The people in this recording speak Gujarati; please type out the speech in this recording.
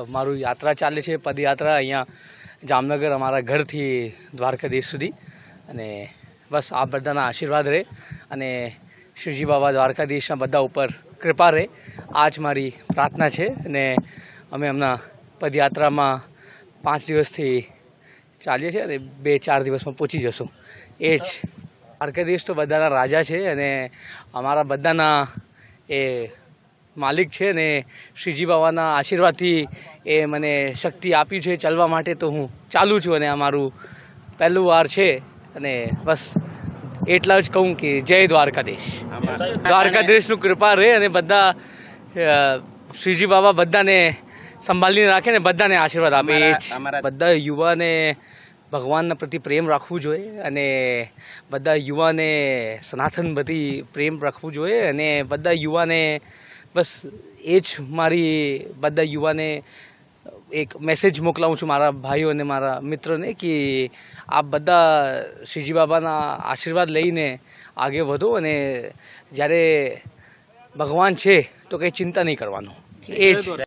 મારું યાત્રા ચાલે છે, પદયાત્રા અહીંયા જામનગર અમારા ઘરથી દ્વારકાધીશ સુધી. અને બસ આ બધાના આશીર્વાદ રહે અને શ્રીજી બાબા દ્વારકાધીશના બધા ઉપર કૃપા રહે. આ જ મારી પ્રાર્થના છે. અને અમે હમણાં પદયાત્રામાં 5 દિવસથી ચાલીએ છીએ અને 2-4 દિવસમાં પહોંચી જશું. એ જ દ્વારકાધીશ તો બધાના રાજા છે અને અમારા બધાના એ માલિક છે ને શ્રીજી બાબાના આશીર્વાદથી એ મને શક્તિ આપી છે ચાલવા માટે. તો હું ચાલું છું અને આ મારું પહેલું વાર છે. અને બસ એટલા જ કહું કે જય દ્વારકાધીશ. દ્વારકાધીશનું કૃપા રહે અને બધા શ્રીજી બાબા બધાને સંભાળીને રાખે ને બધાને આશીર્વાદ આપે. એ જ બધા યુવાને ભગવાનના પ્રતિ પ્રેમ રાખવું જોઈએ અને બધા યુવાને સનાતન પ્રતિ પ્રેમ રાખવું જોઈએ. અને બધા યુવાને બસ એ જ મારી બધા યુવાને એક મેસેજ મોકલાવું છું, મારા ભાઈઓ અને મારા મિત્રોને, કે આપ બધા શ્રીજી બાબાના આશીર્વાદ લઈને આગળ વધો. અને જ્યારે ભગવાન છે તો કંઈ ચિંતા નહીં કરવાનું. એ જ